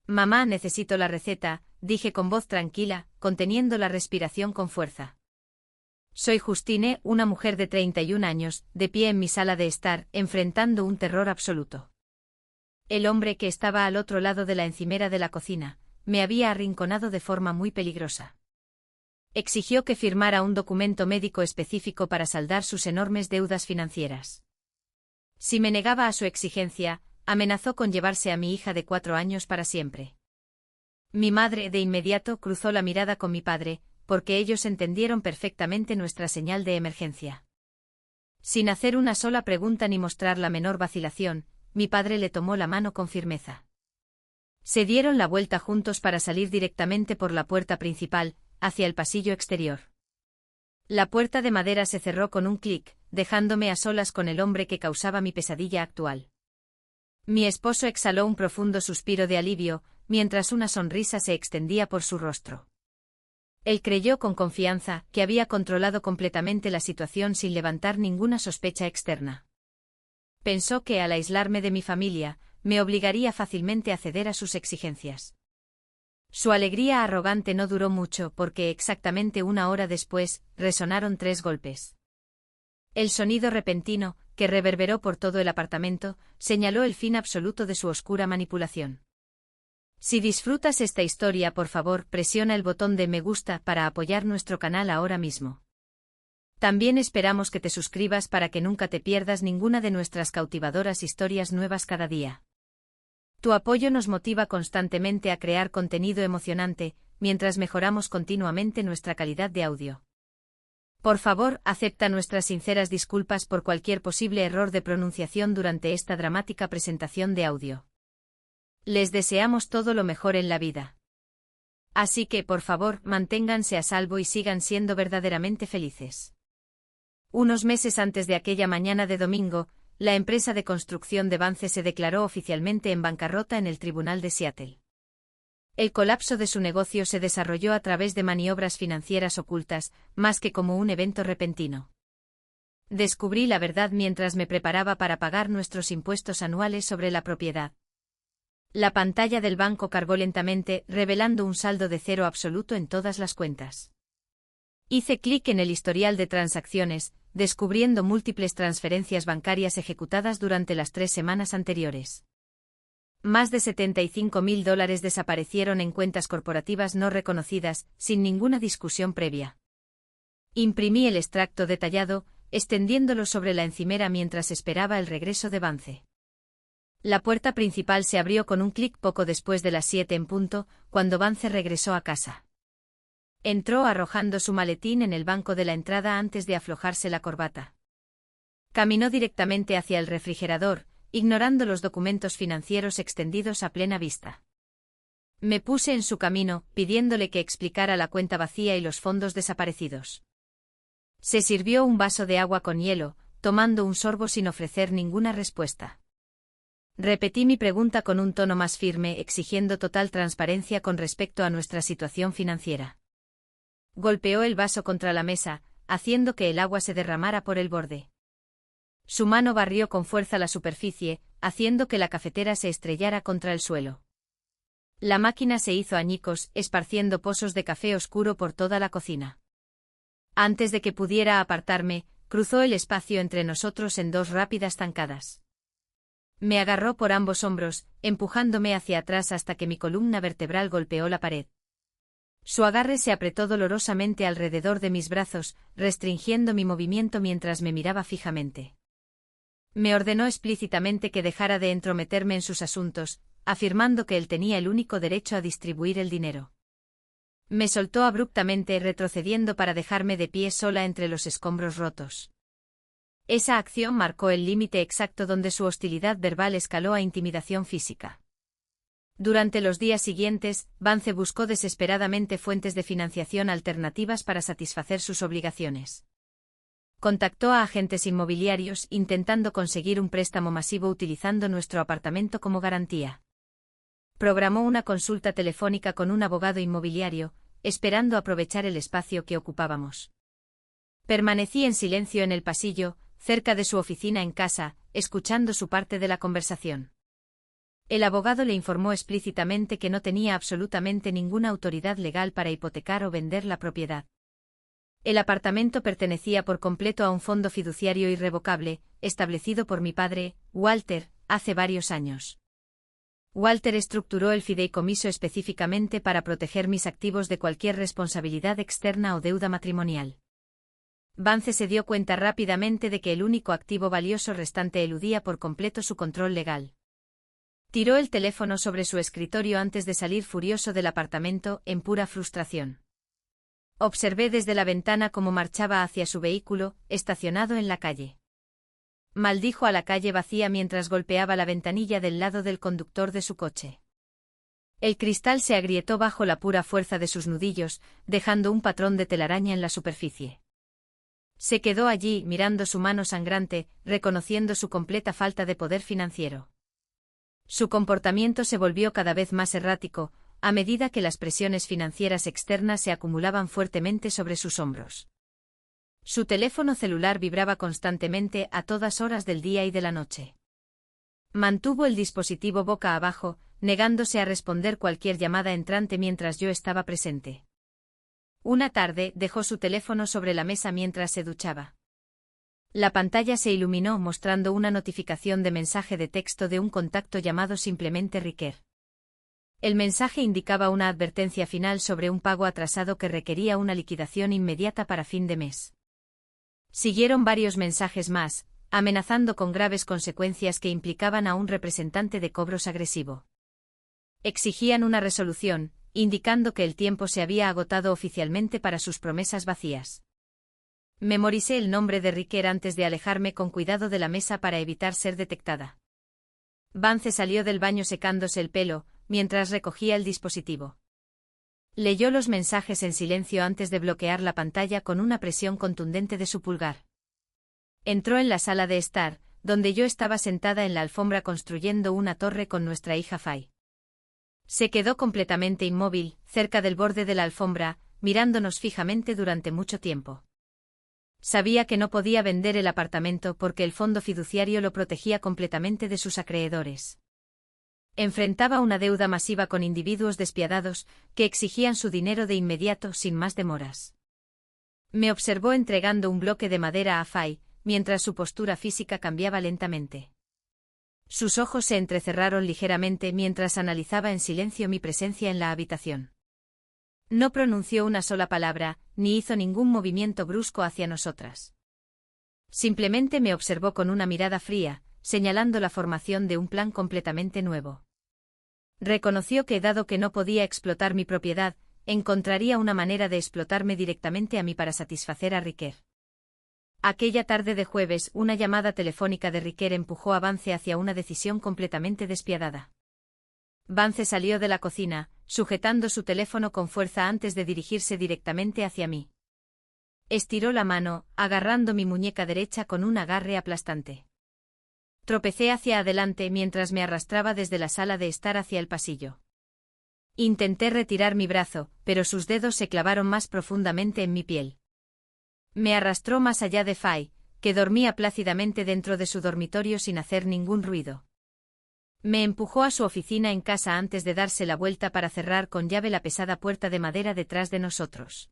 Mamá, necesito la receta, dije con voz tranquila, conteniendo la respiración con fuerza. Soy Justine, una mujer de 31 años, de pie en mi sala de estar, enfrentando un terror absoluto. El hombre que estaba al otro lado de la encimera de la cocina, me había arrinconado de forma muy peligrosa. Exigió que firmara un documento médico específico para saldar sus enormes deudas financieras. Si me negaba a su exigencia, amenazó con llevarse a mi hija de 4 años para siempre. Mi madre de inmediato cruzó la mirada con mi padre, porque ellos entendieron perfectamente nuestra señal de emergencia. Sin hacer una sola pregunta ni mostrar la menor vacilación, mi padre le tomó la mano con firmeza. Se dieron la vuelta juntos para salir directamente por la puerta principal, hacia el pasillo exterior. La puerta de madera se cerró con un clic, dejándome a solas con el hombre que causaba mi pesadilla actual. Mi esposo exhaló un profundo suspiro de alivio, mientras una sonrisa se extendía por su rostro. Él creyó con confianza que había controlado completamente la situación sin levantar ninguna sospecha externa. Pensó que al aislarme de mi familia, me obligaría fácilmente a ceder a sus exigencias. Su alegría arrogante no duró mucho porque exactamente 1 hora después, resonaron 3 golpes. El sonido repentino, que reverberó por todo el apartamento, señaló el fin absoluto de su oscura manipulación. Si disfrutas esta historia, por favor, presiona el botón de me gusta para apoyar nuestro canal ahora mismo. También esperamos que te suscribas para que nunca te pierdas ninguna de nuestras cautivadoras historias nuevas cada día. Tu apoyo nos motiva constantemente a crear contenido emocionante, mientras mejoramos continuamente nuestra calidad de audio. Por favor, acepta nuestras sinceras disculpas por cualquier posible error de pronunciación durante esta dramática presentación de audio. Les deseamos todo lo mejor en la vida. Así que, por favor, manténganse a salvo y sigan siendo verdaderamente felices. Unos meses antes de aquella mañana de domingo, la empresa de construcción de Vance se declaró oficialmente en bancarrota en el Tribunal de Seattle. El colapso de su negocio se desarrolló a través de maniobras financieras ocultas, más que como un evento repentino. Descubrí la verdad mientras me preparaba para pagar nuestros impuestos anuales sobre la propiedad. La pantalla del banco cargó lentamente, revelando un saldo de 0 absoluto en todas las cuentas. Hice clic en el historial de transacciones, descubriendo múltiples transferencias bancarias ejecutadas durante las 3 semanas anteriores. Más de $75.000 desaparecieron en cuentas corporativas no reconocidas, sin ninguna discusión previa. Imprimí el extracto detallado, extendiéndolo sobre la encimera mientras esperaba el regreso de Vance. La puerta principal se abrió con un clic poco después de las 7 en punto, cuando Vance regresó a casa. Entró arrojando su maletín en el banco de la entrada antes de aflojarse la corbata. Caminó directamente hacia el refrigerador, ignorando los documentos financieros extendidos a plena vista. Me puse en su camino, pidiéndole que explicara la cuenta vacía y los fondos desaparecidos. Se sirvió un vaso de agua con hielo, tomando un sorbo sin ofrecer ninguna respuesta. Repetí mi pregunta con un tono más firme, exigiendo total transparencia con respecto a nuestra situación financiera. Golpeó el vaso contra la mesa, haciendo que el agua se derramara por el borde. Su mano barrió con fuerza la superficie, haciendo que la cafetera se estrellara contra el suelo. La máquina se hizo añicos, esparciendo pozos de café oscuro por toda la cocina. Antes de que pudiera apartarme, cruzó el espacio entre nosotros en 2 rápidas zancadas. Me agarró por ambos hombros, empujándome hacia atrás hasta que mi columna vertebral golpeó la pared. Su agarre se apretó dolorosamente alrededor de mis brazos, restringiendo mi movimiento mientras me miraba fijamente. Me ordenó explícitamente que dejara de entrometerme en sus asuntos, afirmando que él tenía el único derecho a distribuir el dinero. Me soltó abruptamente, retrocediendo para dejarme de pie sola entre los escombros rotos. Esa acción marcó el límite exacto donde su hostilidad verbal escaló a intimidación física. Durante los días siguientes, Vance buscó desesperadamente fuentes de financiación alternativas para satisfacer sus obligaciones. Contactó a agentes inmobiliarios intentando conseguir un préstamo masivo utilizando nuestro apartamento como garantía. Programó una consulta telefónica con un abogado inmobiliario, esperando aprovechar el espacio que ocupábamos. Permanecí en silencio en el pasillo, cerca de su oficina en casa, escuchando su parte de la conversación. El abogado le informó explícitamente que no tenía absolutamente ninguna autoridad legal para hipotecar o vender la propiedad. El apartamento pertenecía por completo a un fondo fiduciario irrevocable, establecido por mi padre, Walter, hace varios años. Walter estructuró el fideicomiso específicamente para proteger mis activos de cualquier responsabilidad externa o deuda matrimonial. Vance se dio cuenta rápidamente de que el único activo valioso restante eludía por completo su control legal. Tiró el teléfono sobre su escritorio antes de salir furioso del apartamento, en pura frustración. Observé desde la ventana cómo marchaba hacia su vehículo, estacionado en la calle. Maldijo a la calle vacía mientras golpeaba la ventanilla del lado del conductor de su coche. El cristal se agrietó bajo la pura fuerza de sus nudillos, dejando un patrón de telaraña en la superficie. Se quedó allí, mirando su mano sangrante, reconociendo su completa falta de poder financiero. Su comportamiento se volvió cada vez más errático, a medida que las presiones financieras externas se acumulaban fuertemente sobre sus hombros. Su teléfono celular vibraba constantemente a todas horas del día y de la noche. Mantuvo el dispositivo boca abajo, negándose a responder cualquier llamada entrante mientras yo estaba presente. Una tarde, dejó su teléfono sobre la mesa mientras se duchaba. La pantalla se iluminó mostrando una notificación de mensaje de texto de un contacto llamado simplemente Riquer. El mensaje indicaba una advertencia final sobre un pago atrasado que requería una liquidación inmediata para fin de mes. Siguieron varios mensajes más, amenazando con graves consecuencias que implicaban a un representante de cobros agresivo. Exigían una resolución, indicando que el tiempo se había agotado oficialmente para sus promesas vacías. Memoricé el nombre de Riquer antes de alejarme con cuidado de la mesa para evitar ser detectada. Vance salió del baño secándose el pelo, mientras recogía el dispositivo. Leyó los mensajes en silencio antes de bloquear la pantalla con una presión contundente de su pulgar. Entró en la sala de estar, donde yo estaba sentada en la alfombra construyendo una torre con nuestra hija Fay. Se quedó completamente inmóvil, cerca del borde de la alfombra, mirándonos fijamente durante mucho tiempo. Sabía que no podía vender el apartamento porque el fondo fiduciario lo protegía completamente de sus acreedores. Enfrentaba una deuda masiva con individuos despiadados que exigían su dinero de inmediato sin más demoras. Me observó entregando un bloque de madera a Fay, mientras su postura física cambiaba lentamente. Sus ojos se entrecerraron ligeramente mientras analizaba en silencio mi presencia en la habitación. No pronunció una sola palabra, ni hizo ningún movimiento brusco hacia nosotras. Simplemente me observó con una mirada fría, señalando la formación de un plan completamente nuevo. Reconoció que dado que no podía explotar mi propiedad, encontraría una manera de explotarme directamente a mí para satisfacer a Riquer. Aquella tarde de jueves, una llamada telefónica de Riquer empujó a Vance hacia una decisión completamente despiadada. Vance salió de la cocina, sujetando su teléfono con fuerza antes de dirigirse directamente hacia mí. Estiró la mano, agarrando mi muñeca derecha con un agarre aplastante. Tropecé hacia adelante mientras me arrastraba desde la sala de estar hacia el pasillo. Intenté retirar mi brazo, pero sus dedos se clavaron más profundamente en mi piel. Me arrastró más allá de Fay, que dormía plácidamente dentro de su dormitorio sin hacer ningún ruido. Me empujó a su oficina en casa antes de darse la vuelta para cerrar con llave la pesada puerta de madera detrás de nosotros.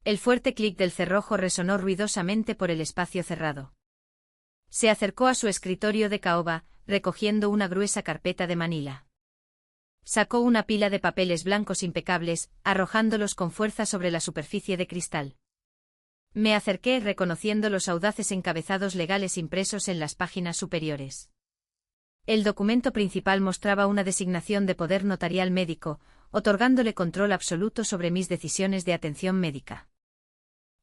El fuerte clic del cerrojo resonó ruidosamente por el espacio cerrado. Se acercó a su escritorio de caoba, recogiendo una gruesa carpeta de manila. Sacó una pila de papeles blancos impecables, arrojándolos con fuerza sobre la superficie de cristal. Me acerqué reconociendo los audaces encabezados legales impresos en las páginas superiores. El documento principal mostraba una designación de poder notarial médico, otorgándole control absoluto sobre mis decisiones de atención médica.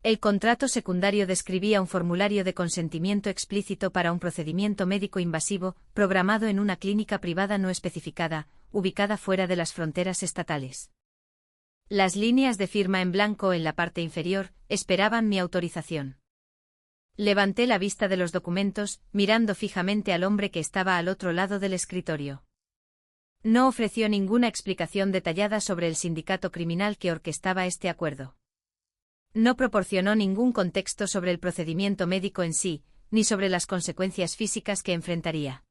El contrato secundario describía un formulario de consentimiento explícito para un procedimiento médico invasivo, programado en una clínica privada no especificada, ubicada fuera de las fronteras estatales. Las líneas de firma en blanco en la parte inferior esperaban mi autorización. Levanté la vista de los documentos, mirando fijamente al hombre que estaba al otro lado del escritorio. No ofreció ninguna explicación detallada sobre el sindicato criminal que orquestaba este acuerdo. No proporcionó ningún contexto sobre el procedimiento médico en sí, ni sobre las consecuencias físicas que enfrentaría.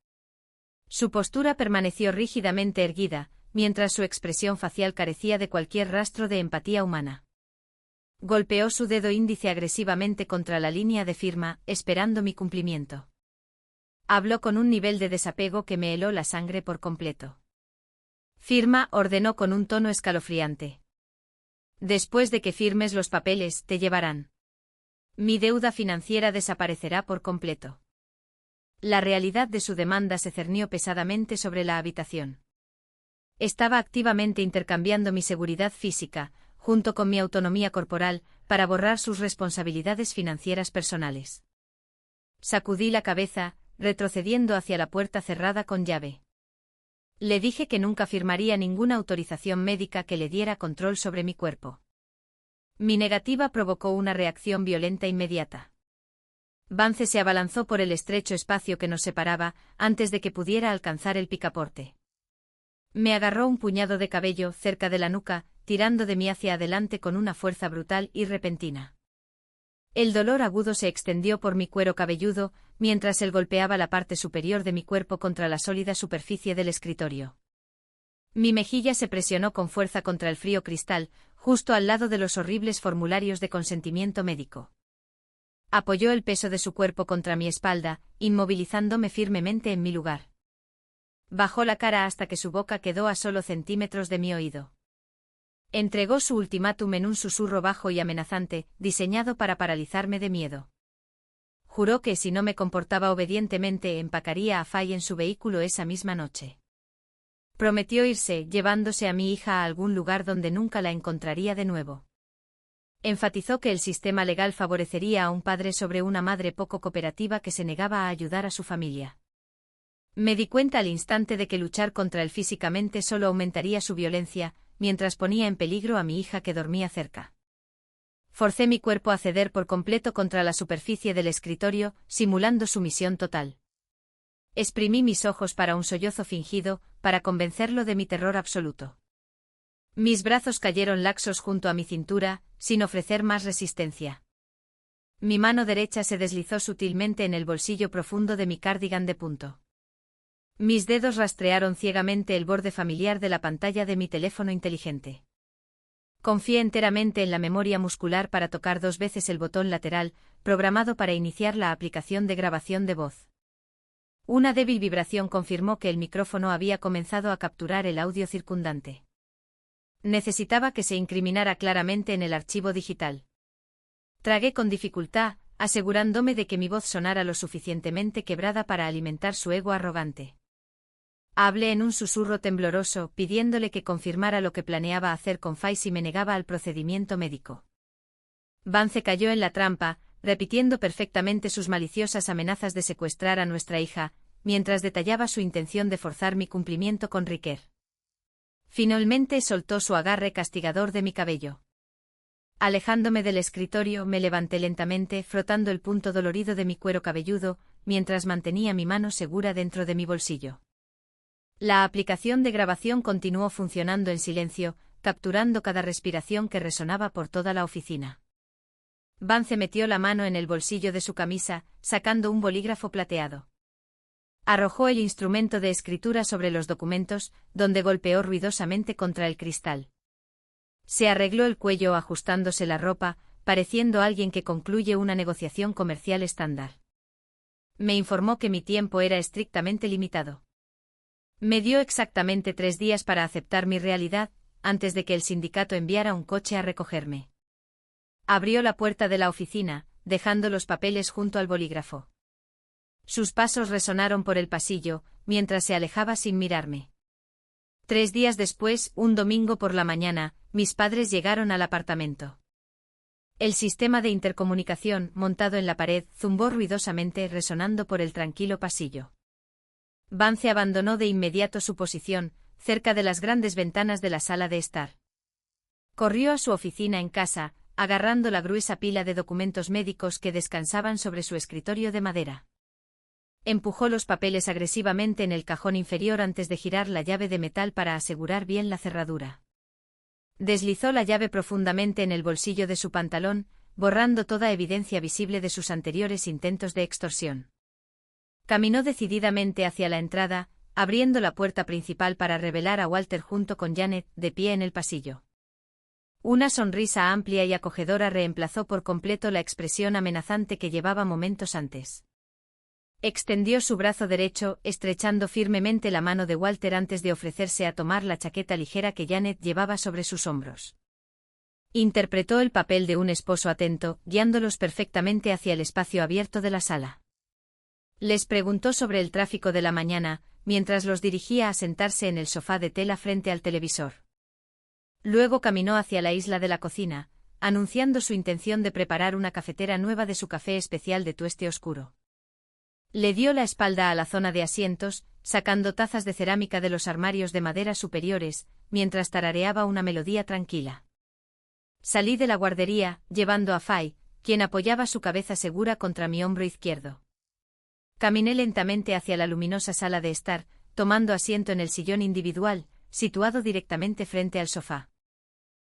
Su postura permaneció rígidamente erguida, mientras su expresión facial carecía de cualquier rastro de empatía humana. Golpeó su dedo índice agresivamente contra la línea de firma, esperando mi cumplimiento. Habló con un nivel de desapego que me heló la sangre por completo. Firma, ordenó con un tono escalofriante. Después de que firmes los papeles, te llevarán. Mi deuda financiera desaparecerá por completo. La realidad de su demanda se cernió pesadamente sobre la habitación. Estaba activamente intercambiando mi seguridad física, junto con mi autonomía corporal, para borrar sus responsabilidades financieras personales. Sacudí la cabeza, retrocediendo hacia la puerta cerrada con llave. Le dije que nunca firmaría ninguna autorización médica que le diera control sobre mi cuerpo. Mi negativa provocó una reacción violenta inmediata. Vance se abalanzó por el estrecho espacio que nos separaba, antes de que pudiera alcanzar el picaporte. Me agarró un puñado de cabello cerca de la nuca, tirando de mí hacia adelante con una fuerza brutal y repentina. El dolor agudo se extendió por mi cuero cabelludo, mientras él golpeaba la parte superior de mi cuerpo contra la sólida superficie del escritorio. Mi mejilla se presionó con fuerza contra el frío cristal, justo al lado de los horribles formularios de consentimiento médico. Apoyó el peso de su cuerpo contra mi espalda, inmovilizándome firmemente en mi lugar. Bajó la cara hasta que su boca quedó a solo centímetros de mi oído. Entregó su ultimátum en un susurro bajo y amenazante, diseñado para paralizarme de miedo. Juró que si no me comportaba obedientemente empacaría a Faye en su vehículo esa misma noche. Prometió irse, llevándose a mi hija a algún lugar donde nunca la encontraría de nuevo. Enfatizó que el sistema legal favorecería a un padre sobre una madre poco cooperativa que se negaba a ayudar a su familia. Me di cuenta al instante de que luchar contra él físicamente solo aumentaría su violencia, mientras ponía en peligro a mi hija que dormía cerca. Forcé mi cuerpo a ceder por completo contra la superficie del escritorio, simulando sumisión total. Exprimí mis ojos para un sollozo fingido, para convencerlo de mi terror absoluto. Mis brazos cayeron laxos junto a mi cintura, sin ofrecer más resistencia. Mi mano derecha se deslizó sutilmente en el bolsillo profundo de mi cardigan de punto. Mis dedos rastrearon ciegamente el borde familiar de la pantalla de mi teléfono inteligente. Confié enteramente en la memoria muscular para tocar 2 veces el botón lateral, programado para iniciar la aplicación de grabación de voz. Una débil vibración confirmó que el micrófono había comenzado a capturar el audio circundante. Necesitaba que se incriminara claramente en el archivo digital. Tragué con dificultad, asegurándome de que mi voz sonara lo suficientemente quebrada para alimentar su ego arrogante. Hablé en un susurro tembloroso, pidiéndole que confirmara lo que planeaba hacer con Faye si me negaba al procedimiento médico. Vance cayó en la trampa, repitiendo perfectamente sus maliciosas amenazas de secuestrar a nuestra hija, mientras detallaba su intención de forzar mi cumplimiento con Riker. Finalmente soltó su agarre castigador de mi cabello. Alejándome del escritorio, me levanté lentamente, frotando el punto dolorido de mi cuero cabelludo, mientras mantenía mi mano segura dentro de mi bolsillo. La aplicación de grabación continuó funcionando en silencio, capturando cada respiración que resonaba por toda la oficina. Vance metió la mano en el bolsillo de su camisa, sacando un bolígrafo plateado. Arrojó el instrumento de escritura sobre los documentos, donde golpeó ruidosamente contra el cristal. Se arregló el cuello ajustándose la ropa, pareciendo alguien que concluye una negociación comercial estándar. Me informó que mi tiempo era estrictamente limitado. Me dio exactamente 3 días para aceptar mi realidad, antes de que el sindicato enviara un coche a recogerme. Abrió la puerta de la oficina, dejando los papeles junto al bolígrafo. Sus pasos resonaron por el pasillo, mientras se alejaba sin mirarme. 3 días después, un domingo por la mañana, mis padres llegaron al apartamento. El sistema de intercomunicación, montado en la pared, zumbó ruidosamente, resonando por el tranquilo pasillo. Vance abandonó de inmediato su posición, cerca de las grandes ventanas de la sala de estar. Corrió a su oficina en casa, agarrando la gruesa pila de documentos médicos que descansaban sobre su escritorio de madera. Empujó los papeles agresivamente en el cajón inferior antes de girar la llave de metal para asegurar bien la cerradura. Deslizó la llave profundamente en el bolsillo de su pantalón, borrando toda evidencia visible de sus anteriores intentos de extorsión. Caminó decididamente hacia la entrada, abriendo la puerta principal para revelar a Walter junto con Janet, de pie en el pasillo. Una sonrisa amplia y acogedora reemplazó por completo la expresión amenazante que llevaba momentos antes. Extendió su brazo derecho, estrechando firmemente la mano de Walter antes de ofrecerse a tomar la chaqueta ligera que Janet llevaba sobre sus hombros. Interpretó el papel de un esposo atento, guiándolos perfectamente hacia el espacio abierto de la sala. Les preguntó sobre el tráfico de la mañana, mientras los dirigía a sentarse en el sofá de tela frente al televisor. Luego caminó hacia la isla de la cocina, anunciando su intención de preparar una cafetera nueva de su café especial de tueste oscuro. Le dio la espalda a la zona de asientos, sacando tazas de cerámica de los armarios de madera superiores, mientras tarareaba una melodía tranquila. Salí de la guardería, llevando a Fay, quien apoyaba su cabeza segura contra mi hombro izquierdo. Caminé lentamente hacia la luminosa sala de estar, tomando asiento en el sillón individual, situado directamente frente al sofá.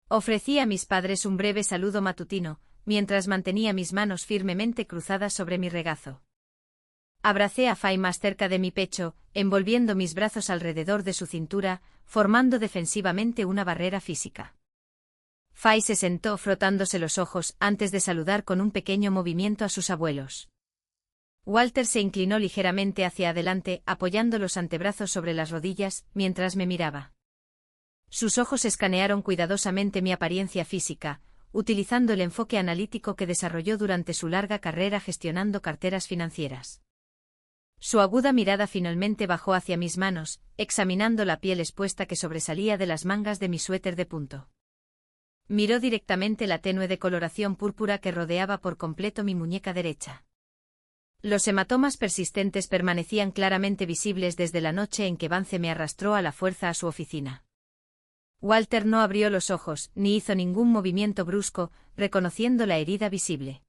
Ofrecí a mis padres un breve saludo matutino, mientras mantenía mis manos firmemente cruzadas sobre mi regazo. Abracé a Fay más cerca de mi pecho, envolviendo mis brazos alrededor de su cintura, formando defensivamente una barrera física. Fay se sentó frotándose los ojos antes de saludar con un pequeño movimiento a sus abuelos. Walter se inclinó ligeramente hacia adelante, apoyando los antebrazos sobre las rodillas, mientras me miraba. Sus ojos escanearon cuidadosamente mi apariencia física, utilizando el enfoque analítico que desarrolló durante su larga carrera gestionando carteras financieras. Su aguda mirada finalmente bajó hacia mis manos, examinando la piel expuesta que sobresalía de las mangas de mi suéter de punto. Miró directamente la tenue decoloración púrpura que rodeaba por completo mi muñeca derecha. Los hematomas persistentes permanecían claramente visibles desde la noche en que Vance me arrastró a la fuerza a su oficina. Walter no abrió los ojos, ni hizo ningún movimiento brusco, reconociendo la herida visible.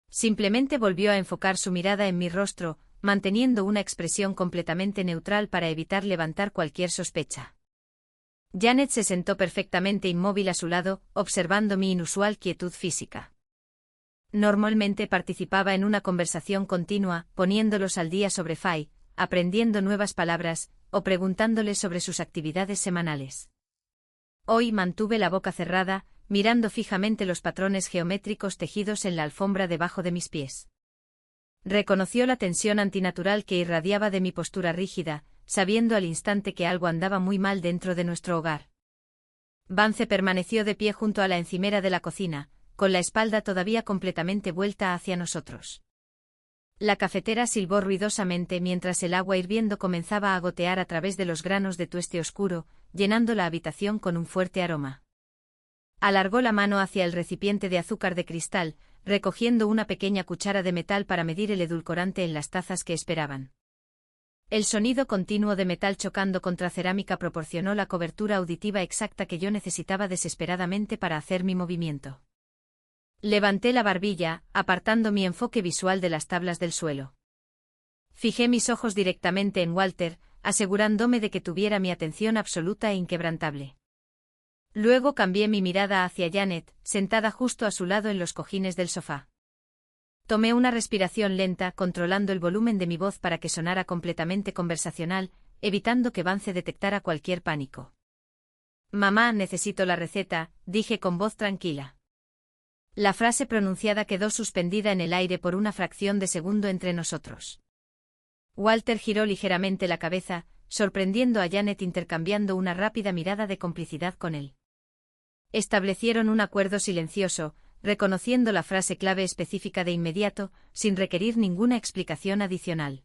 Simplemente volvió a enfocar su mirada en mi rostro, manteniendo una expresión completamente neutral para evitar levantar cualquier sospecha. Janet se sentó perfectamente inmóvil a su lado, observando mi inusual quietud física. Normalmente participaba en una conversación continua, poniéndolos al día sobre Fay, aprendiendo nuevas palabras, o preguntándoles sobre sus actividades semanales. Hoy mantuve la boca cerrada, mirando fijamente los patrones geométricos tejidos en la alfombra debajo de mis pies. Reconoció la tensión antinatural que irradiaba de mi postura rígida, sabiendo al instante que algo andaba muy mal dentro de nuestro hogar. Vance permaneció de pie junto a la encimera de la cocina, con la espalda todavía completamente vuelta hacia nosotros. La cafetera silbó ruidosamente mientras el agua hirviendo comenzaba a gotear a través de los granos de tueste oscuro, llenando la habitación con un fuerte aroma. Alargó la mano hacia el recipiente de azúcar de cristal, recogiendo una pequeña cuchara de metal para medir el edulcorante en las tazas que esperaban. El sonido continuo de metal chocando contra cerámica proporcionó la cobertura auditiva exacta que yo necesitaba desesperadamente para hacer mi movimiento. Levanté la barbilla, apartando mi enfoque visual de las tablas del suelo. Fijé mis ojos directamente en Walter, asegurándome de que tuviera mi atención absoluta e inquebrantable. Luego cambié mi mirada hacia Janet, sentada justo a su lado en los cojines del sofá. Tomé una respiración lenta, controlando el volumen de mi voz para que sonara completamente conversacional, evitando que Vance detectara cualquier pánico. «Mamá, necesito la receta», dije con voz tranquila. La frase pronunciada quedó suspendida en el aire por una fracción de segundo entre nosotros. Walter giró ligeramente la cabeza, sorprendiendo a Janet intercambiando una rápida mirada de complicidad con él. Establecieron un acuerdo silencioso, reconociendo la frase clave específica de inmediato, sin requerir ninguna explicación adicional.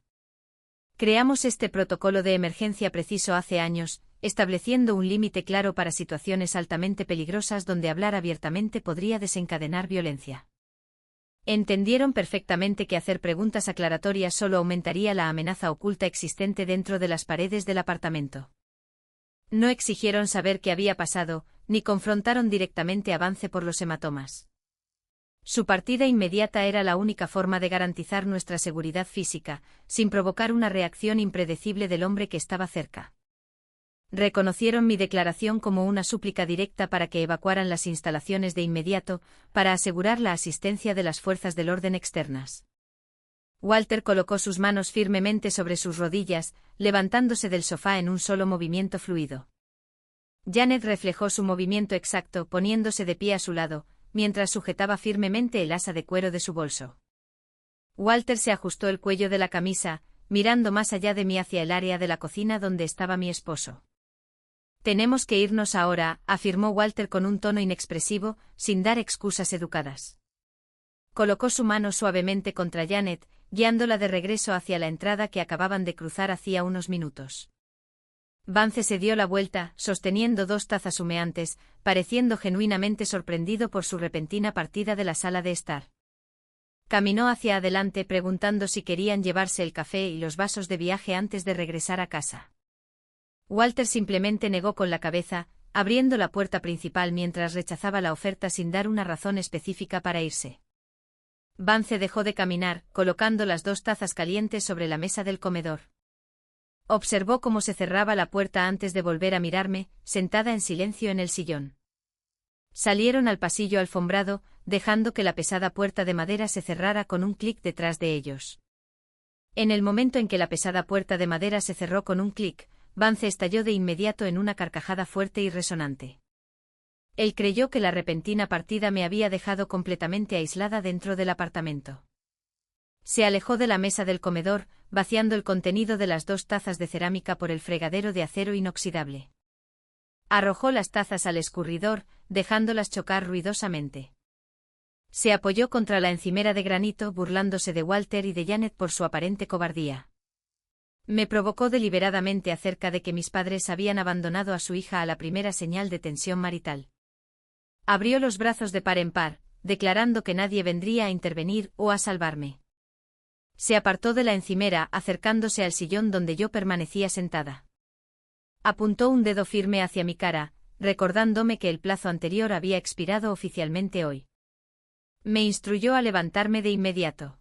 Creamos este protocolo de emergencia preciso hace años, estableciendo un límite claro para situaciones altamente peligrosas donde hablar abiertamente podría desencadenar violencia. Entendieron perfectamente que hacer preguntas aclaratorias solo aumentaría la amenaza oculta existente dentro de las paredes del apartamento. No exigieron saber qué había pasado, ni confrontaron directamente a Vance por los hematomas. Su partida inmediata era la única forma de garantizar nuestra seguridad física, sin provocar una reacción impredecible del hombre que estaba cerca. Reconocieron mi declaración como una súplica directa para que evacuaran las instalaciones de inmediato, para asegurar la asistencia de las fuerzas del orden externas. Walter colocó sus manos firmemente sobre sus rodillas, levantándose del sofá en un solo movimiento fluido. Janet reflejó su movimiento exacto poniéndose de pie a su lado, mientras sujetaba firmemente el asa de cuero de su bolso. Walter se ajustó el cuello de la camisa, mirando más allá de mí hacia el área de la cocina donde estaba mi esposo. «Tenemos que irnos ahora», afirmó Walter con un tono inexpresivo, sin dar excusas educadas. Colocó su mano suavemente contra Janet, guiándola de regreso hacia la entrada que acababan de cruzar hacía unos minutos. Vance se dio la vuelta, sosteniendo 2 tazas humeantes, pareciendo genuinamente sorprendido por su repentina partida de la sala de estar. Caminó hacia adelante preguntando si querían llevarse el café y los vasos de viaje antes de regresar a casa. Walter simplemente negó con la cabeza, abriendo la puerta principal mientras rechazaba la oferta sin dar una razón específica para irse. Vance dejó de caminar, colocando las 2 tazas calientes sobre la mesa del comedor. Observó cómo se cerraba la puerta antes de volver a mirarme, sentada en silencio en el sillón. Salieron al pasillo alfombrado, dejando que la pesada puerta de madera se cerrara con un clic detrás de ellos. En el momento en que la pesada puerta de madera se cerró con un clic, Vance estalló de inmediato en una carcajada fuerte y resonante. Él creyó que la repentina partida me había dejado completamente aislada dentro del apartamento. Se alejó de la mesa del comedor, vaciando el contenido de las 2 tazas de cerámica por el fregadero de acero inoxidable. Arrojó las tazas al escurridor, dejándolas chocar ruidosamente. Se apoyó contra la encimera de granito burlándose de Walter y de Janet por su aparente cobardía. Me provocó deliberadamente acerca de que mis padres habían abandonado a su hija a la primera señal de tensión marital. Abrió los brazos de par en par, declarando que nadie vendría a intervenir o a salvarme. Se apartó de la encimera, acercándose al sillón donde yo permanecía sentada. Apuntó un dedo firme hacia mi cara, recordándome que el plazo anterior había expirado oficialmente hoy. Me instruyó a levantarme de inmediato.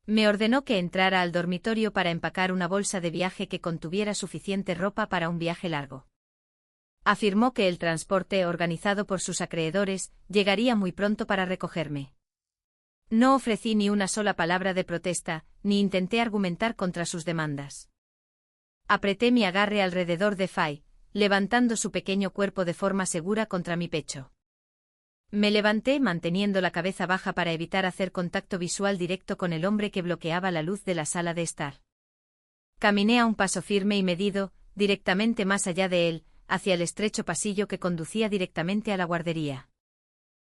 Me ordenó que entrara al dormitorio para empacar una bolsa de viaje que contuviera suficiente ropa para un viaje largo. Afirmó que el transporte organizado por sus acreedores llegaría muy pronto para recogerme. No ofrecí ni una sola palabra de protesta, ni intenté argumentar contra sus demandas. Apreté mi agarre alrededor de Fay, levantando su pequeño cuerpo de forma segura contra mi pecho. Me levanté manteniendo la cabeza baja para evitar hacer contacto visual directo con el hombre que bloqueaba la luz de la sala de estar. Caminé a un paso firme y medido, directamente más allá de él, hacia el estrecho pasillo que conducía directamente a la guardería.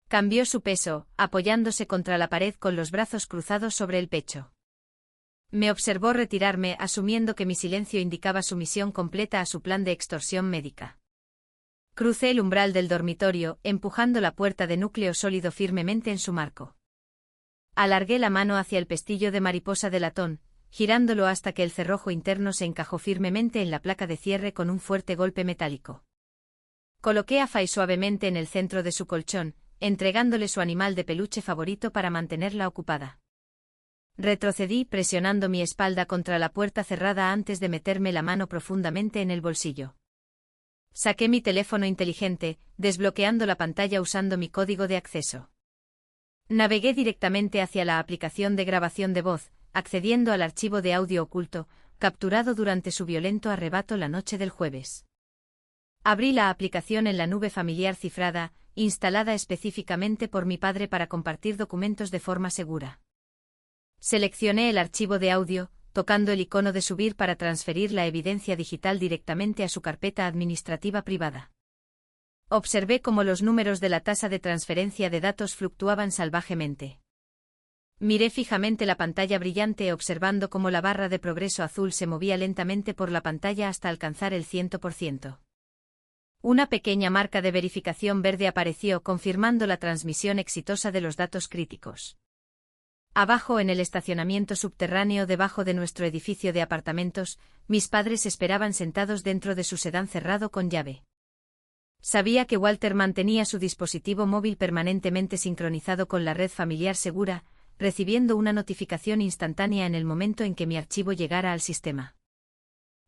Cambió su peso, apoyándose contra la pared con los brazos cruzados sobre el pecho. Me observó retirarme asumiendo que mi silencio indicaba sumisión completa a su plan de extorsión médica. Crucé el umbral del dormitorio, empujando la puerta de núcleo sólido firmemente en su marco. Alargué la mano hacia el pestillo de mariposa de latón, girándolo hasta que el cerrojo interno se encajó firmemente en la placa de cierre con un fuerte golpe metálico. Coloqué a Fay suavemente en el centro de su colchón, entregándole su animal de peluche favorito para mantenerla ocupada. Retrocedí presionando mi espalda contra la puerta cerrada antes de meterme la mano profundamente en el bolsillo. Saqué mi teléfono inteligente, desbloqueando la pantalla usando mi código de acceso. Navegué directamente hacia la aplicación de grabación de voz, accediendo al archivo de audio oculto, capturado durante su violento arrebato la noche del jueves. Abrí la aplicación en la nube familiar cifrada, instalada específicamente por mi padre para compartir documentos de forma segura. Seleccioné el archivo de audio, tocando el icono de subir para transferir la evidencia digital directamente a su carpeta administrativa privada. Observé cómo los números de la tasa de transferencia de datos fluctuaban salvajemente. Miré fijamente la pantalla brillante observando cómo la barra de progreso azul se movía lentamente por la pantalla hasta alcanzar el 100%. Una pequeña marca de verificación verde apareció confirmando la transmisión exitosa de los datos críticos. Abajo en el estacionamiento subterráneo debajo de nuestro edificio de apartamentos, mis padres esperaban sentados dentro de su sedán cerrado con llave. Sabía que Walter mantenía su dispositivo móvil permanentemente sincronizado con la red familiar segura, recibiendo una notificación instantánea en el momento en que mi archivo llegara al sistema.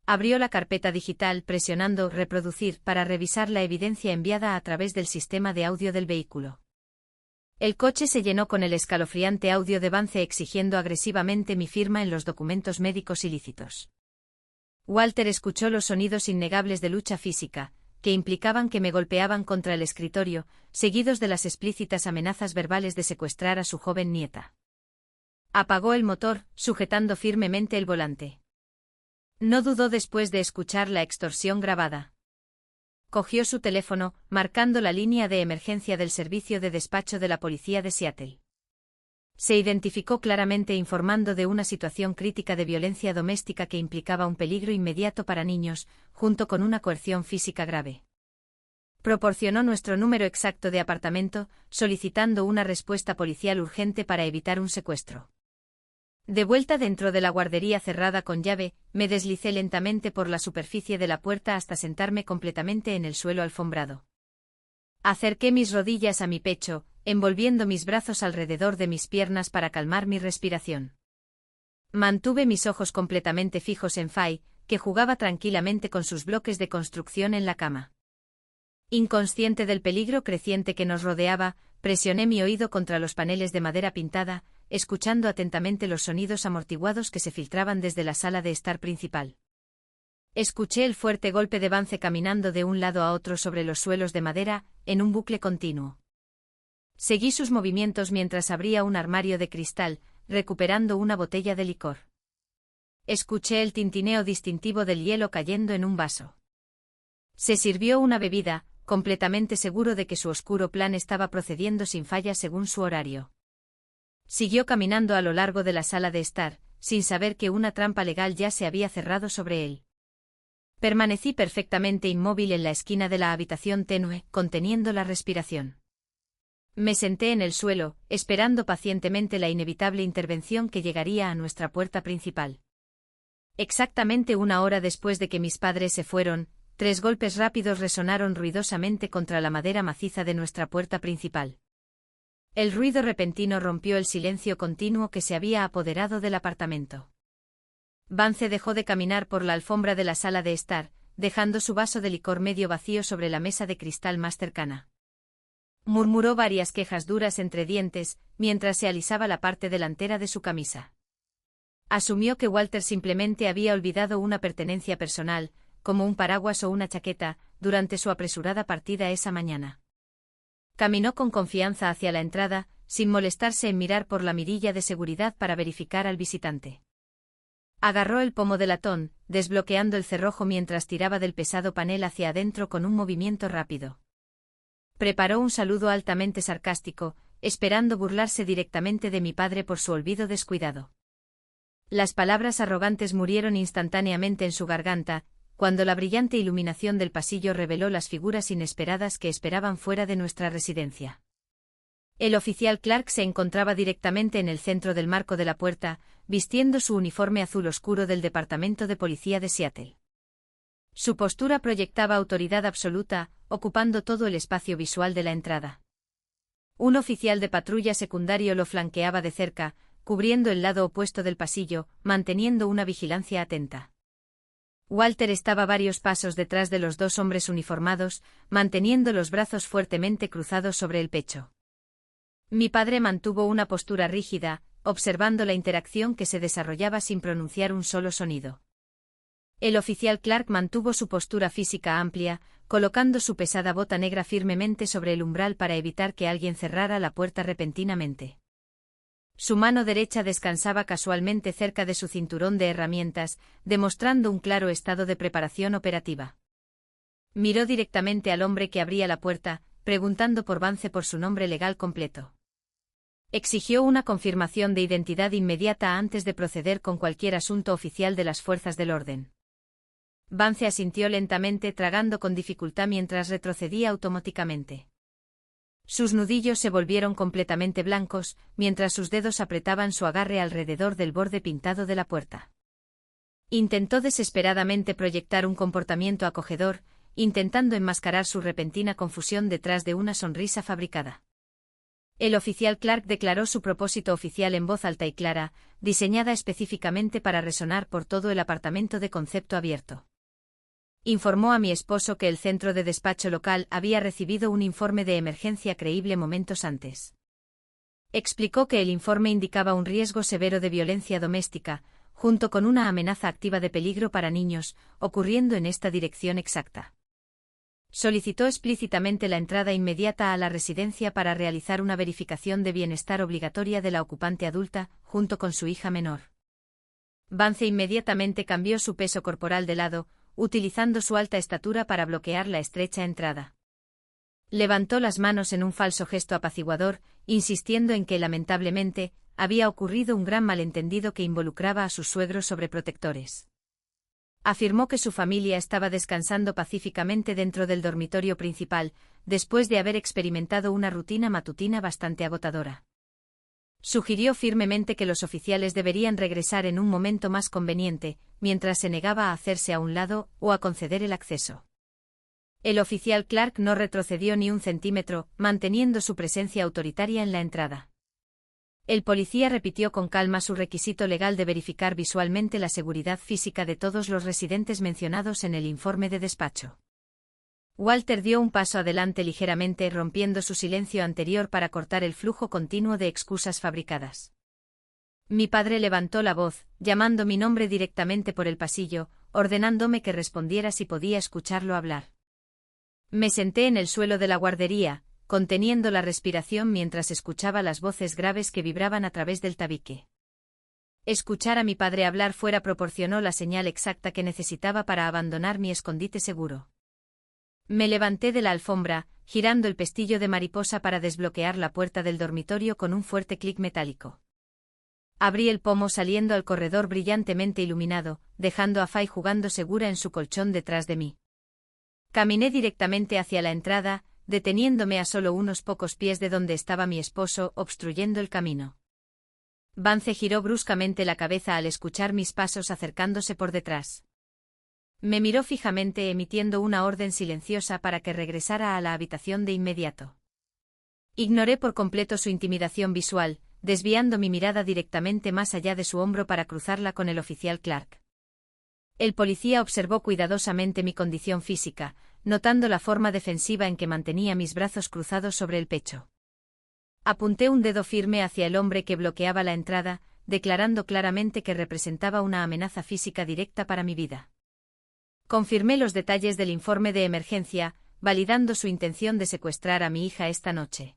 Abrió la carpeta digital presionando «Reproducir» para revisar la evidencia enviada a través del sistema de audio del vehículo. El coche se llenó con el escalofriante audio de Vance exigiendo agresivamente mi firma en los documentos médicos ilícitos. Walter escuchó los sonidos innegables de lucha física, que implicaban que me golpeaban contra el escritorio, seguidos de las explícitas amenazas verbales de secuestrar a su joven nieta. Apagó el motor, sujetando firmemente el volante. No dudó después de escuchar la extorsión grabada. Cogió su teléfono, marcando la línea de emergencia del servicio de despacho de la policía de Seattle. Se identificó claramente informando de una situación crítica de violencia doméstica que implicaba un peligro inmediato para niños, junto con una coerción física grave. Proporcionó nuestro número exacto de apartamento, solicitando una respuesta policial urgente para evitar un secuestro. De vuelta dentro de la guardería cerrada con llave, me deslicé lentamente por la superficie de la puerta hasta sentarme completamente en el suelo alfombrado. Acerqué mis rodillas a mi pecho, envolviendo mis brazos alrededor de mis piernas para calmar mi respiración. Mantuve mis ojos completamente fijos en Fay, que jugaba tranquilamente con sus bloques de construcción en la cama. Inconsciente del peligro creciente que nos rodeaba, presioné mi oído contra los paneles de madera pintada, escuchando atentamente los sonidos amortiguados que se filtraban desde la sala de estar principal. Escuché el fuerte golpe de Vance caminando de un lado a otro sobre los suelos de madera, en un bucle continuo. Seguí sus movimientos mientras abría un armario de cristal, recuperando una botella de licor. Escuché el tintineo distintivo del hielo cayendo en un vaso. Se sirvió una bebida, completamente seguro de que su oscuro plan estaba procediendo sin falla según su horario. Siguió caminando a lo largo de la sala de estar, sin saber que una trampa legal ya se había cerrado sobre él. Permanecí perfectamente inmóvil en la esquina de la habitación tenue, conteniendo la respiración. Me senté en el suelo, esperando pacientemente la inevitable intervención que llegaría a nuestra puerta principal. Exactamente una hora después de que mis padres se fueron, 3 golpes rápidos resonaron ruidosamente contra la madera maciza de nuestra puerta principal. El ruido repentino rompió el silencio continuo que se había apoderado del apartamento. Vance dejó de caminar por la alfombra de la sala de estar, dejando su vaso de licor medio vacío sobre la mesa de cristal más cercana. Murmuró varias quejas duras entre dientes, mientras se alisaba la parte delantera de su camisa. Asumió que Walter simplemente había olvidado una pertenencia personal, como un paraguas o una chaqueta, durante su apresurada partida esa mañana. Caminó con confianza hacia la entrada, sin molestarse en mirar por la mirilla de seguridad para verificar al visitante. Agarró el pomo de latón, desbloqueando el cerrojo mientras tiraba del pesado panel hacia adentro con un movimiento rápido. Preparó un saludo altamente sarcástico, esperando burlarse directamente de mi padre por su olvido descuidado. Las palabras arrogantes murieron instantáneamente en su garganta, cuando la brillante iluminación del pasillo reveló las figuras inesperadas que esperaban fuera de nuestra residencia. El oficial Clark se encontraba directamente en el centro del marco de la puerta, vistiendo su uniforme azul oscuro del Departamento de Policía de Seattle. Su postura proyectaba autoridad absoluta, ocupando todo el espacio visual de la entrada. Un oficial de patrulla secundario lo flanqueaba de cerca, cubriendo el lado opuesto del pasillo, manteniendo una vigilancia atenta. Walter estaba varios pasos detrás de los 2 hombres uniformados, manteniendo los brazos fuertemente cruzados sobre el pecho. Mi padre mantuvo una postura rígida, observando la interacción que se desarrollaba sin pronunciar un solo sonido. El oficial Clark mantuvo su postura física amplia, colocando su pesada bota negra firmemente sobre el umbral para evitar que alguien cerrara la puerta repentinamente. Su mano derecha descansaba casualmente cerca de su cinturón de herramientas, demostrando un claro estado de preparación operativa. Miró directamente al hombre que abría la puerta, preguntando por Vance por su nombre legal completo. Exigió una confirmación de identidad inmediata antes de proceder con cualquier asunto oficial de las fuerzas del orden. Vance asintió lentamente, tragando con dificultad mientras retrocedía automáticamente. Sus nudillos se volvieron completamente blancos, mientras sus dedos apretaban su agarre alrededor del borde pintado de la puerta. Intentó desesperadamente proyectar un comportamiento acogedor, intentando enmascarar su repentina confusión detrás de una sonrisa fabricada. El oficial Clark declaró su propósito oficial en voz alta y clara, diseñada específicamente para resonar por todo el apartamento de concepto abierto. Informó a mi esposo que el centro de despacho local había recibido un informe de emergencia creíble momentos antes. Explicó que el informe indicaba un riesgo severo de violencia doméstica, junto con una amenaza activa de peligro para niños, ocurriendo en esta dirección exacta. Solicitó explícitamente la entrada inmediata a la residencia para realizar una verificación de bienestar obligatoria de la ocupante adulta, junto con su hija menor. Vance inmediatamente cambió su peso corporal de lado, utilizando su alta estatura para bloquear la estrecha entrada. Levantó las manos en un falso gesto apaciguador, insistiendo en que, lamentablemente, había ocurrido un gran malentendido que involucraba a sus suegros sobreprotectores. Afirmó que su familia estaba descansando pacíficamente dentro del dormitorio principal, después de haber experimentado una rutina matutina bastante agotadora. Sugirió firmemente que los oficiales deberían regresar en un momento más conveniente, mientras se negaba a hacerse a un lado o a conceder el acceso. El oficial Clark no retrocedió ni un centímetro, manteniendo su presencia autoritaria en la entrada. El policía repitió con calma su requisito legal de verificar visualmente la seguridad física de todos los residentes mencionados en el informe de despacho. Walter dio un paso adelante ligeramente, rompiendo su silencio anterior para cortar el flujo continuo de excusas fabricadas. Mi padre levantó la voz, llamando mi nombre directamente por el pasillo, ordenándome que respondiera si podía escucharlo hablar. Me senté en el suelo de la guardería, conteniendo la respiración mientras escuchaba las voces graves que vibraban a través del tabique. Escuchar a mi padre hablar fuera proporcionó la señal exacta que necesitaba para abandonar mi escondite seguro. Me levanté de la alfombra, girando el pestillo de mariposa para desbloquear la puerta del dormitorio con un fuerte clic metálico. Abrí el pomo saliendo al corredor brillantemente iluminado, dejando a Fay jugando segura en su colchón detrás de mí. Caminé directamente hacia la entrada, deteniéndome a solo unos pocos pies de donde estaba mi esposo, obstruyendo el camino. Vance giró bruscamente la cabeza al escuchar mis pasos acercándose por detrás. Me miró fijamente emitiendo una orden silenciosa para que regresara a la habitación de inmediato. Ignoré por completo su intimidación visual, desviando mi mirada directamente más allá de su hombro para cruzarla con el oficial Clark. El policía observó cuidadosamente mi condición física, notando la forma defensiva en que mantenía mis brazos cruzados sobre el pecho. Apunté un dedo firme hacia el hombre que bloqueaba la entrada, declarando claramente que representaba una amenaza física directa para mi vida. Confirmé los detalles del informe de emergencia, validando su intención de secuestrar a mi hija esta noche.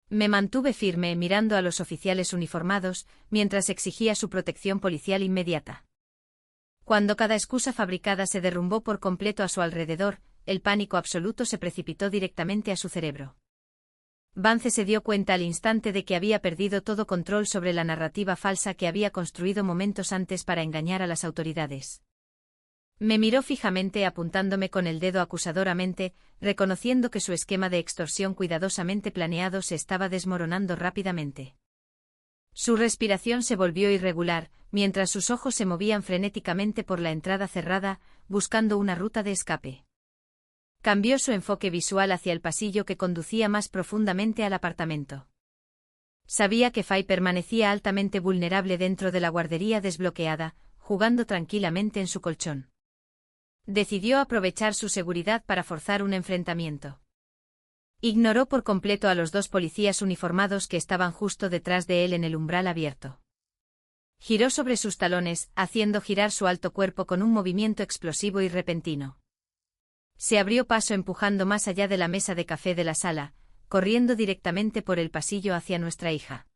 Me mantuve firme mirando a los oficiales uniformados, mientras exigía su protección policial inmediata. Cuando cada excusa fabricada se derrumbó por completo a su alrededor, el pánico absoluto se precipitó directamente a su cerebro. Vance se dio cuenta al instante de que había perdido todo control sobre la narrativa falsa que había construido momentos antes para engañar a las autoridades. Me miró fijamente apuntándome con el dedo acusadoramente, reconociendo que su esquema de extorsión cuidadosamente planeado se estaba desmoronando rápidamente. Su respiración se volvió irregular, mientras sus ojos se movían frenéticamente por la entrada cerrada, buscando una ruta de escape. Cambió su enfoque visual hacia el pasillo que conducía más profundamente al apartamento. Sabía que Fay permanecía altamente vulnerable dentro de la guardería desbloqueada, jugando tranquilamente en su colchón. Decidió aprovechar su seguridad para forzar un enfrentamiento. Ignoró por completo a los dos policías uniformados que estaban justo detrás de él en el umbral abierto. Giró sobre sus talones, haciendo girar su alto cuerpo con un movimiento explosivo y repentino. Se abrió paso empujando más allá de la mesa de café de la sala, corriendo directamente por el pasillo hacia nuestra hija.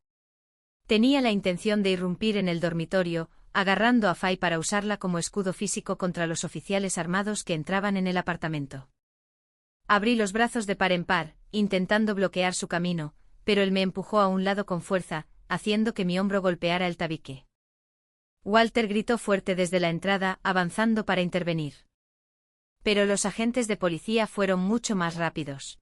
Tenía la intención de irrumpir en el dormitorio, agarrando a Fay para usarla como escudo físico contra los oficiales armados que entraban en el apartamento. Abrí los brazos de par en par, intentando bloquear su camino, pero él me empujó a un lado con fuerza, haciendo que mi hombro golpeara el tabique. Walter gritó fuerte desde la entrada, avanzando para intervenir. Pero los agentes de policía fueron mucho más rápidos.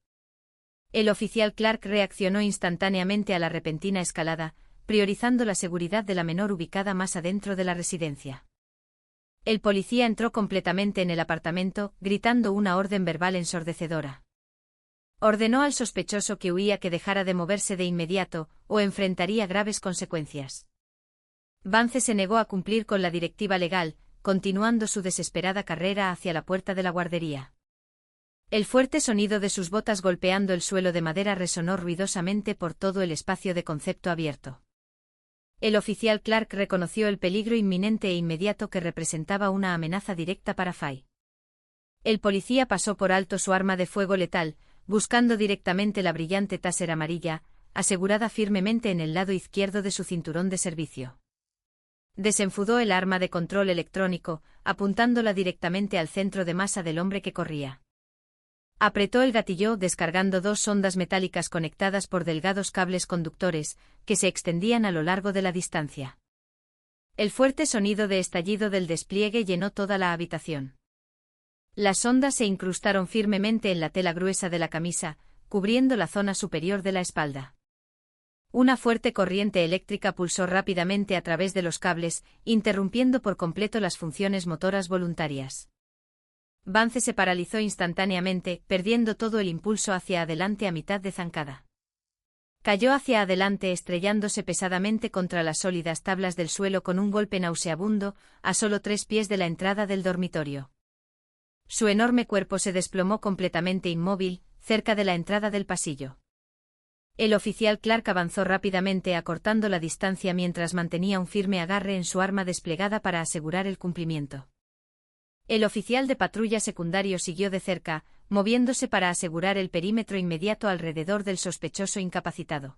El oficial Clark reaccionó instantáneamente a la repentina escalada, priorizando la seguridad de la menor ubicada más adentro de la residencia. El policía entró completamente en el apartamento, gritando una orden verbal ensordecedora. Ordenó al sospechoso que huía que dejara de moverse de inmediato, o enfrentaría graves consecuencias. Vance se negó a cumplir con la directiva legal, continuando su desesperada carrera hacia la puerta de la guardería. El fuerte sonido de sus botas golpeando el suelo de madera resonó ruidosamente por todo el espacio de concepto abierto. El oficial Clark reconoció el peligro inminente e inmediato que representaba una amenaza directa para Fay. El policía pasó por alto su arma de fuego letal, buscando directamente la brillante taser amarilla, asegurada firmemente en el lado izquierdo de su cinturón de servicio. Desenfundó el arma de control electrónico, apuntándola directamente al centro de masa del hombre que corría. Apretó el gatillo descargando dos sondas metálicas conectadas por delgados cables conductores, que se extendían a lo largo de la distancia. El fuerte sonido de estallido del despliegue llenó toda la habitación. Las sondas se incrustaron firmemente en la tela gruesa de la camisa, cubriendo la zona superior de la espalda. Una fuerte corriente eléctrica pulsó rápidamente a través de los cables, interrumpiendo por completo las funciones motoras voluntarias. Vance se paralizó instantáneamente, perdiendo todo el impulso hacia adelante a mitad de zancada. Cayó hacia adelante estrellándose pesadamente contra las sólidas tablas del suelo con un golpe nauseabundo, a solo 3 pies de la entrada del dormitorio. Su enorme cuerpo se desplomó completamente inmóvil, cerca de la entrada del pasillo. El oficial Clark avanzó rápidamente acortando la distancia mientras mantenía un firme agarre en su arma desplegada para asegurar el cumplimiento. El oficial de patrulla secundario siguió de cerca, moviéndose para asegurar el perímetro inmediato alrededor del sospechoso incapacitado.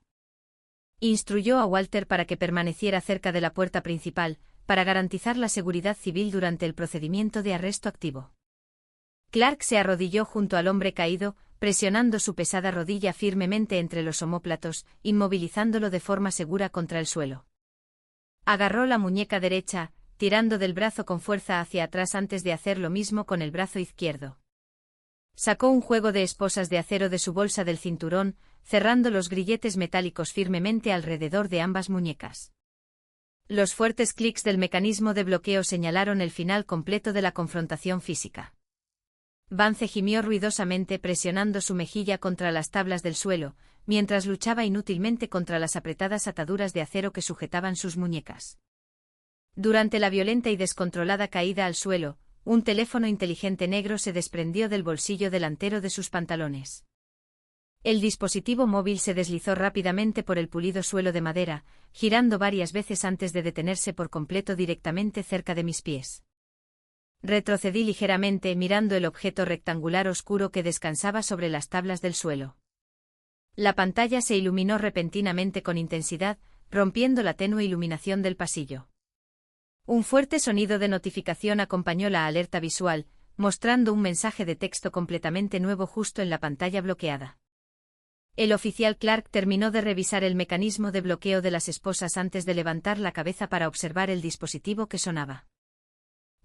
Instruyó a Walter para que permaneciera cerca de la puerta principal, para garantizar la seguridad civil durante el procedimiento de arresto activo. Clark se arrodilló junto al hombre caído, presionando su pesada rodilla firmemente entre los omóplatos, inmovilizándolo de forma segura contra el suelo. Agarró la muñeca derecha, tirando del brazo con fuerza hacia atrás antes de hacer lo mismo con el brazo izquierdo. Sacó un juego de esposas de acero de su bolsa del cinturón, cerrando los grilletes metálicos firmemente alrededor de ambas muñecas. Los fuertes clics del mecanismo de bloqueo señalaron el final completo de la confrontación física. Vance gimió ruidosamente presionando su mejilla contra las tablas del suelo, mientras luchaba inútilmente contra las apretadas ataduras de acero que sujetaban sus muñecas. Durante la violenta y descontrolada caída al suelo, un teléfono inteligente negro se desprendió del bolsillo delantero de sus pantalones. El dispositivo móvil se deslizó rápidamente por el pulido suelo de madera, girando varias veces antes de detenerse por completo directamente cerca de mis pies. Retrocedí ligeramente mirando el objeto rectangular oscuro que descansaba sobre las tablas del suelo. La pantalla se iluminó repentinamente con intensidad, rompiendo la tenue iluminación del pasillo. Un fuerte sonido de notificación acompañó la alerta visual, mostrando un mensaje de texto completamente nuevo justo en la pantalla bloqueada. El oficial Clark terminó de revisar el mecanismo de bloqueo de las esposas antes de levantar la cabeza para observar el dispositivo que sonaba.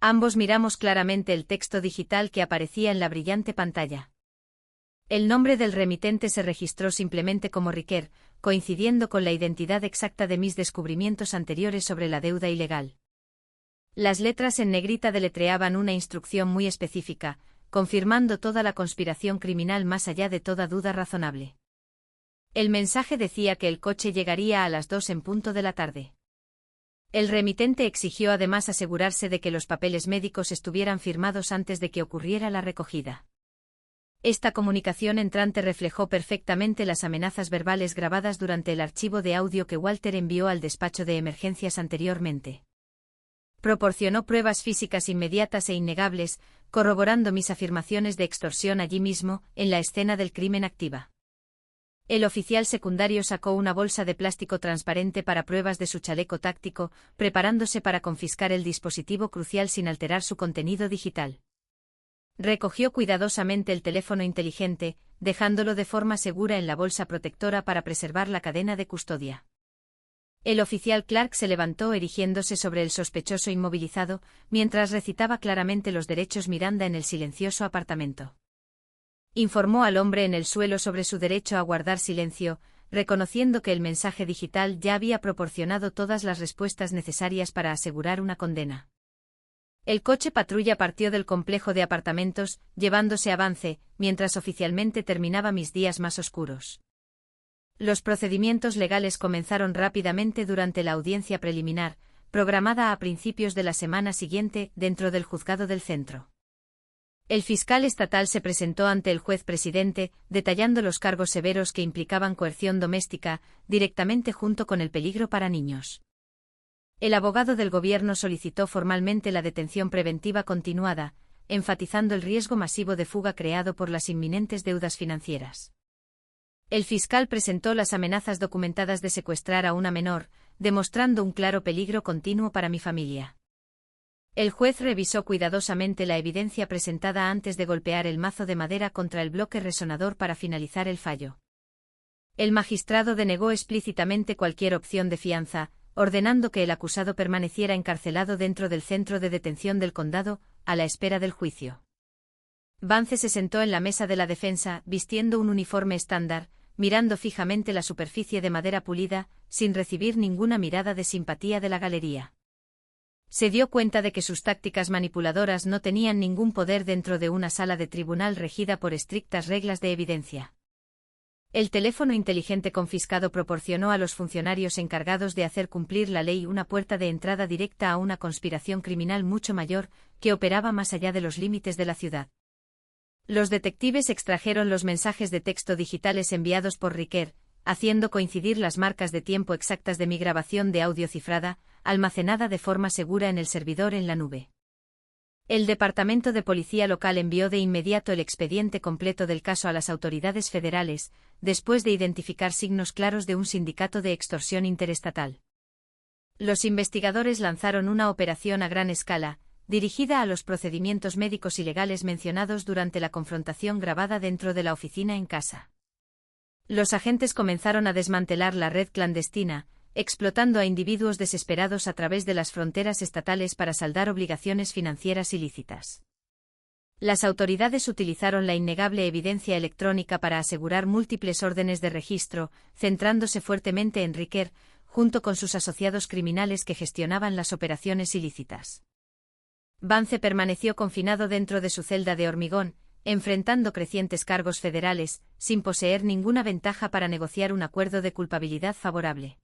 Ambos miramos claramente el texto digital que aparecía en la brillante pantalla. El nombre del remitente se registró simplemente como Riquer, coincidiendo con la identidad exacta de mis descubrimientos anteriores sobre la deuda ilegal. Las letras en negrita deletreaban una instrucción muy específica, confirmando toda la conspiración criminal más allá de toda duda razonable. El mensaje decía que el coche llegaría a las 2 en punto de la tarde. El remitente exigió además asegurarse de que los papeles médicos estuvieran firmados antes de que ocurriera la recogida. Esta comunicación entrante reflejó perfectamente las amenazas verbales grabadas durante el archivo de audio que Walter envió al despacho de emergencias anteriormente. Proporcionó pruebas físicas inmediatas e innegables, corroborando mis afirmaciones de extorsión allí mismo, en la escena del crimen activa. El oficial secundario sacó una bolsa de plástico transparente para pruebas de su chaleco táctico, preparándose para confiscar el dispositivo crucial sin alterar su contenido digital. Recogió cuidadosamente el teléfono inteligente, dejándolo de forma segura en la bolsa protectora para preservar la cadena de custodia. El oficial Clark se levantó erigiéndose sobre el sospechoso inmovilizado, mientras recitaba claramente los derechos Miranda en el silencioso apartamento. Informó al hombre en el suelo sobre su derecho a guardar silencio, reconociendo que el mensaje digital ya había proporcionado todas las respuestas necesarias para asegurar una condena. El coche patrulla partió del complejo de apartamentos, llevándose a Vance, mientras oficialmente terminaba mis días más oscuros. Los procedimientos legales comenzaron rápidamente durante la audiencia preliminar, programada a principios de la semana siguiente dentro del juzgado del centro. El fiscal estatal se presentó ante el juez presidente, detallando los cargos severos que implicaban coerción doméstica, directamente junto con el peligro para niños. El abogado del gobierno solicitó formalmente la detención preventiva continuada, enfatizando el riesgo masivo de fuga creado por las inminentes deudas financieras. El fiscal presentó las amenazas documentadas de secuestrar a una menor, demostrando un claro peligro continuo para mi familia. El juez revisó cuidadosamente la evidencia presentada antes de golpear el mazo de madera contra el bloque resonador para finalizar el fallo. El magistrado denegó explícitamente cualquier opción de fianza, ordenando que el acusado permaneciera encarcelado dentro del centro de detención del condado, a la espera del juicio. Vance se sentó en la mesa de la defensa, vistiendo un uniforme estándar, mirando fijamente la superficie de madera pulida, sin recibir ninguna mirada de simpatía de la galería. Se dio cuenta de que sus tácticas manipuladoras no tenían ningún poder dentro de una sala de tribunal regida por estrictas reglas de evidencia. El teléfono inteligente confiscado proporcionó a los funcionarios encargados de hacer cumplir la ley una puerta de entrada directa a una conspiración criminal mucho mayor, que operaba más allá de los límites de la ciudad. Los detectives extrajeron los mensajes de texto digitales enviados por Riquer, haciendo coincidir las marcas de tiempo exactas de mi grabación de audio cifrada, almacenada de forma segura en el servidor en la nube. El Departamento de Policía Local envió de inmediato el expediente completo del caso a las autoridades federales, después de identificar signos claros de un sindicato de extorsión interestatal. Los investigadores lanzaron una operación a gran escala, dirigida a los procedimientos médicos ilegales mencionados durante la confrontación grabada dentro de la oficina en casa. Los agentes comenzaron a desmantelar la red clandestina, explotando a individuos desesperados a través de las fronteras estatales para saldar obligaciones financieras ilícitas. Las autoridades utilizaron la innegable evidencia electrónica para asegurar múltiples órdenes de registro, centrándose fuertemente en Riquer, junto con sus asociados criminales que gestionaban las operaciones ilícitas. Vance permaneció confinado dentro de su celda de hormigón, enfrentando crecientes cargos federales, sin poseer ninguna ventaja para negociar un acuerdo de culpabilidad favorable.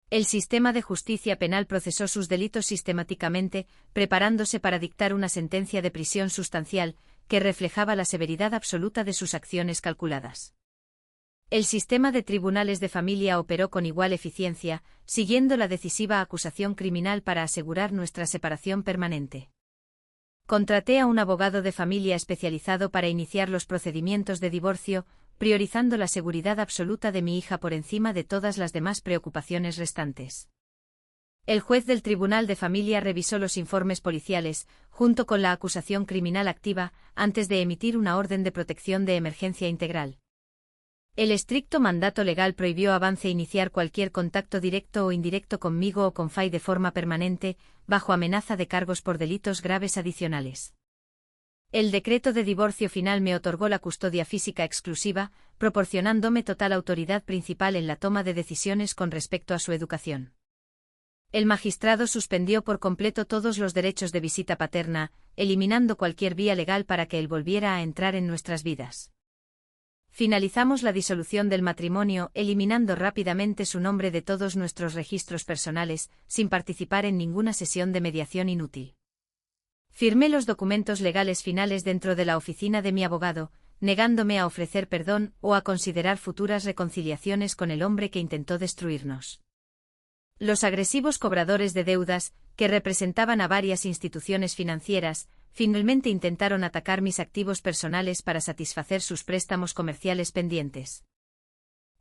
El sistema de justicia penal procesó sus delitos sistemáticamente, preparándose para dictar una sentencia de prisión sustancial, que reflejaba la severidad absoluta de sus acciones calculadas. El sistema de tribunales de familia operó con igual eficiencia, siguiendo la decisiva acusación criminal para asegurar nuestra separación permanente. Contraté a un abogado de familia especializado para iniciar los procedimientos de divorcio, priorizando la seguridad absoluta de mi hija por encima de todas las demás preocupaciones restantes. El juez del Tribunal de Familia revisó los informes policiales, junto con la acusación criminal activa, antes de emitir una orden de protección de emergencia integral. El estricto mandato legal prohibió a Vance iniciar cualquier contacto directo o indirecto conmigo o con Fay de forma permanente, bajo amenaza de cargos por delitos graves adicionales. El decreto de divorcio final me otorgó la custodia física exclusiva, proporcionándome total autoridad principal en la toma de decisiones con respecto a su educación. El magistrado suspendió por completo todos los derechos de visita paterna, eliminando cualquier vía legal para que él volviera a entrar en nuestras vidas. Finalizamos la disolución del matrimonio, eliminando rápidamente su nombre de todos nuestros registros personales, sin participar en ninguna sesión de mediación inútil. Firmé los documentos legales finales dentro de la oficina de mi abogado, negándome a ofrecer perdón o a considerar futuras reconciliaciones con el hombre que intentó destruirnos. Los agresivos cobradores de deudas, que representaban a varias instituciones financieras, finalmente intentaron atacar mis activos personales para satisfacer sus préstamos comerciales pendientes.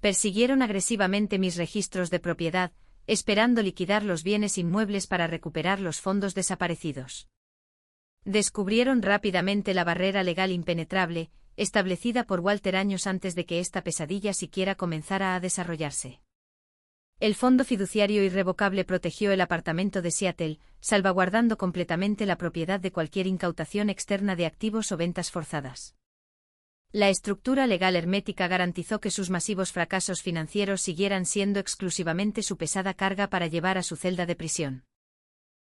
Persiguieron agresivamente mis registros de propiedad, esperando liquidar los bienes inmuebles para recuperar los fondos desaparecidos. Descubrieron rápidamente la barrera legal impenetrable, establecida por Walter años antes de que esta pesadilla siquiera comenzara a desarrollarse. El fondo fiduciario irrevocable protegió el apartamento de Seattle, salvaguardando completamente la propiedad de cualquier incautación externa de activos o ventas forzadas. La estructura legal hermética garantizó que sus masivos fracasos financieros siguieran siendo exclusivamente su pesada carga para llevar a su celda de prisión.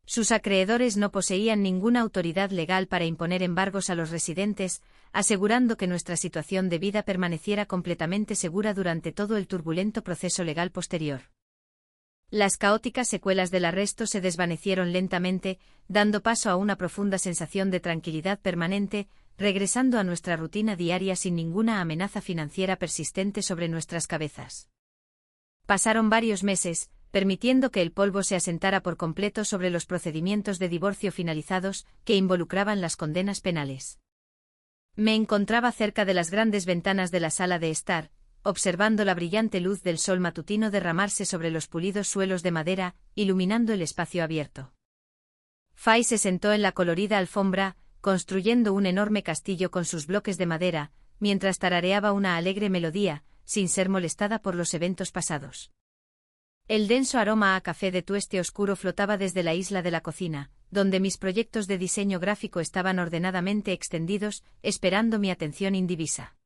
Sus acreedores no poseían ninguna autoridad legal para imponer embargos a los residentes, asegurando que nuestra situación de vida permaneciera completamente segura durante todo el turbulento proceso legal posterior. Las caóticas secuelas del arresto se desvanecieron lentamente, dando paso a una profunda sensación de tranquilidad permanente, regresando a nuestra rutina diaria sin ninguna amenaza financiera persistente sobre nuestras cabezas. Pasaron varios meses, permitiendo que el polvo se asentara por completo sobre los procedimientos de divorcio finalizados que involucraban las condenas penales. Me encontraba cerca de las grandes ventanas de la sala de estar, observando la brillante luz del sol matutino derramarse sobre los pulidos suelos de madera, iluminando el espacio abierto. Fay se sentó en la colorida alfombra, construyendo un enorme castillo con sus bloques de madera, mientras tarareaba una alegre melodía, sin ser molestada por los eventos pasados. El denso aroma a café de tueste oscuro flotaba desde la isla de la cocina, donde mis proyectos de diseño gráfico estaban ordenadamente extendidos, esperando mi atención indivisa.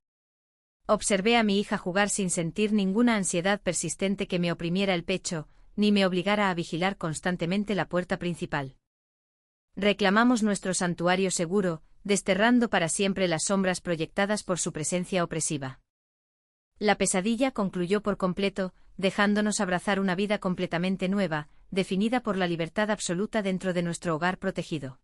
Observé a mi hija jugar sin sentir ninguna ansiedad persistente que me oprimiera el pecho, ni me obligara a vigilar constantemente la puerta principal. Reclamamos nuestro santuario seguro, desterrando para siempre las sombras proyectadas por su presencia opresiva. La pesadilla concluyó por completo, dejándonos abrazar una vida completamente nueva, definida por la libertad absoluta dentro de nuestro hogar protegido.